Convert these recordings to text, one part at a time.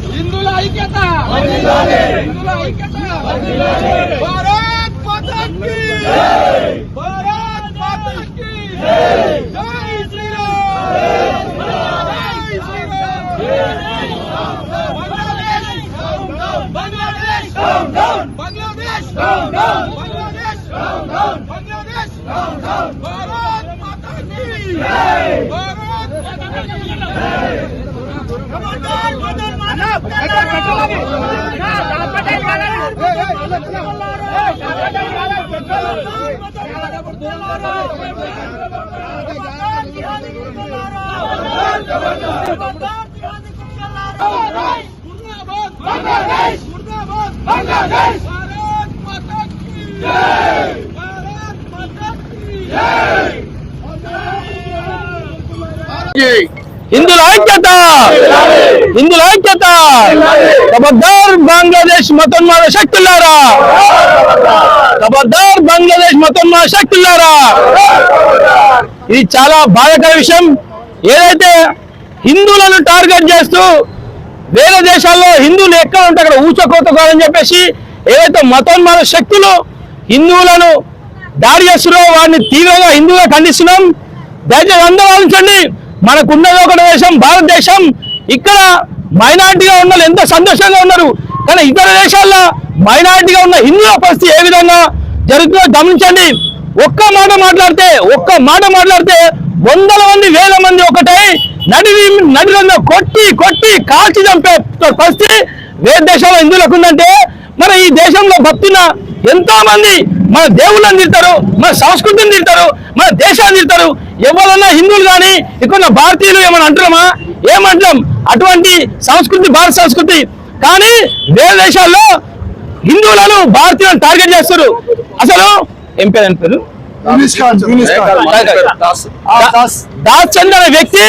हिंदुला ऐक्यता भारत माता की भारत माता की जय श्री राम बांग्लादेश बांग्लादेश बांग्लादेश बांग्लादेश भारत माता की भारत माता की हिंदुల ఐక్యత హిందుల ఐక్యత ఖబర్దార్ బంగ్లాదేశ్ మతోన్మాద శక్తులారా ఖబర్దార్ బంగ్లాదేశ్ మతోన్మాద శక్తులారా ఇది చాలా బాధాకర విషయం ఏదైతే హిందువులను టార్గెట్ చేస్తూ వేరే దేశాల్లో హిందువులు ఎక్కడ ఉంటే అక్కడ ఊచకోతకోవాలని చెప్పేసి ఏదైతే మతోన్మాద శక్తులు హిందువులను దాడి చేస్తున్నారో వారిని తీవ్రంగా హిందువుగా ఖండిస్తున్నాం దయచేసి అందరూ ఆలోచించండి మనకున్నది ఒక దేశం భారతదేశం ఇక్కడ మైనారిటీగా ఉన్న వాళ్ళు ఎంత సంతోషంగా ఉన్నారు కానీ ఇతర దేశాల్లో మైనారిటీగా ఉన్న హిందువుల పరిస్థితి ఏ విధంగా జరుగుతుందో గమనించండి ఒక్క మాట మాట్లాడితే వందల మంది వేల మంది ఒకటై నడిలో కొట్టి కాల్చి చంపే పరిస్థితి వేరే దేశంలో హిందువులకు ఉందంటే మరి ఈ దేశంలో భక్తున్న ఎంతో మంది మన దేవుళ్ళని తిడతారు మన సంస్కృతిని తిడతారు మన దేశాన్ని తిడతారు ఎవరన్నా హిందువులు కానీ ఇక్కడ భారతీయులు ఏమని అంటున్నామా ఏమంటాం అటువంటి సంస్కృతి భారత సంస్కృతి కానీ వేరే దేశాల్లో హిందువులను భారతీయులను టార్గెట్ చేస్తారు అసలు ఏం పేరు దాస్ చంద్ అనే వ్యక్తి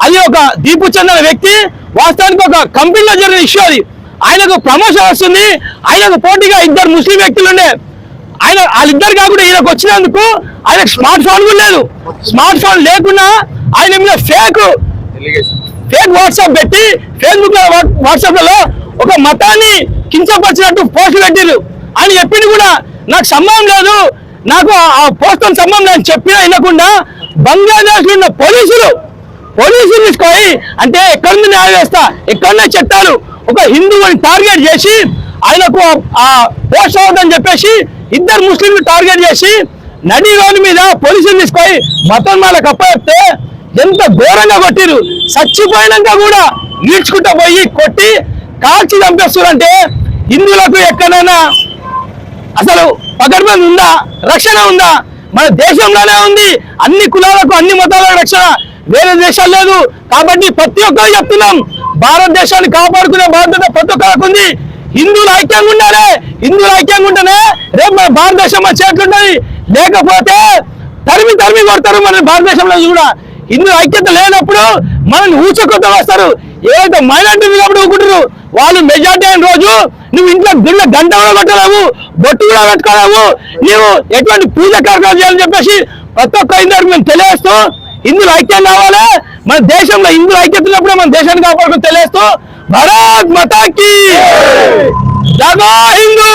అది ఒక దీపు చంద్ అనే వ్యక్తి వాస్తవానికి ఒక కంపెనీలో జరిగిన ఇష్యూ అది ఆయనకు ప్రమోషన్ వస్తుంది ఆయనకు పోటీగా ఇద్దరు ముస్లిం వ్యక్తులు ఉండే వాళ్ళిద్దరు కాకుండా ఈయనకు వచ్చినందుకు ఆయనకు స్మార్ట్ ఫోన్ కూడా లేదు స్మార్ట్ ఫోన్ లేకుండా ఆయన మీద ఫేక్ వాట్సాప్ పెట్టి ఫేస్బుక్ లో వాట్సాప్లలో ఒక మతాన్ని కించపరిచినట్టు పోస్టులు పెట్టిరు ఆయన చెప్పింది కూడా నాకు సంబంధం లేదు నాకు ఆ పోస్టుతో సంబంధం లేదు చెప్పినా వినకుండా బంగ్లాదేశ్ లో ఉన్న పోలీసులు తీసుకొని అంటే ఎక్కడుంది న్యాయ వ్యవస్థ ఎక్కడున్న చట్టాలు ఒక హిందువుని టార్గెట్ చేసి ఆయనకు ఆ పోస్ట్ అవుతుందని చెప్పేసి ఇద్దరు ముస్లింలు టార్గెట్ చేసి నడి రోడ్డు మీద పోలీసులు తీసుకొని మతోన్మాలకు అప్పచెప్తే ఎంత ఘోరంగా కొట్టిరు చచ్చిపోయినాక కూడా ఈడ్చుకుంటూ పోయి కొట్టి కాల్చి చంపేస్తారంటే హిందువులకు ఎక్కడైనా అసలు పకడ్బందీ ఉందా రక్షణ ఉందా మన దేశంలోనే ఉంది అన్ని కులాలకు అన్ని మతాలకు రక్షణ వేరే దేశాలు లేదు కాబట్టి ప్రతి ఒక్కరు చెప్తున్నాం భారతదేశాన్ని కాపాడుకునే బాధ్యత ప్రతి ఒక్కరికి ఉంది హిందువులు ఐక్యంగా ఉండాలి హిందువులు ఐక్యంగా ఉంటేనే రేపు మన భారతదేశం మన చేతులుంటది లేకపోతే తరిమి కొడతారు మన భారతదేశంలో కూడా హిందువుల ఐక్యత లేనప్పుడు మనల్ని ఊచకొత్త వేస్తారు ఏదైతే మైనారిటీ కాబట్టి ఊకుంటారు వాళ్ళు మెజార్టీ అయిన రోజు నువ్వు ఇంట్లో గుళ్ళ గంట కూడా పెట్టలేవు బొట్టు కూడా పెట్టుకోలేవు నువ్వు ఎటువంటి పూజ కార్యక్రమాలు చేయాలని చెప్పేసి ప్రతి ఒక్క హిందువులకు మేము తెలియజేస్తూ హిందువుల ఐక్యం కావాలి మన దేశంలో హిందువుల ఐక్యత ఉన్నప్పుడు మన దేశాన్ని కాపాడుకుని తెలియజేస్తూ భారత్ మాతా కీ జై హిందూ।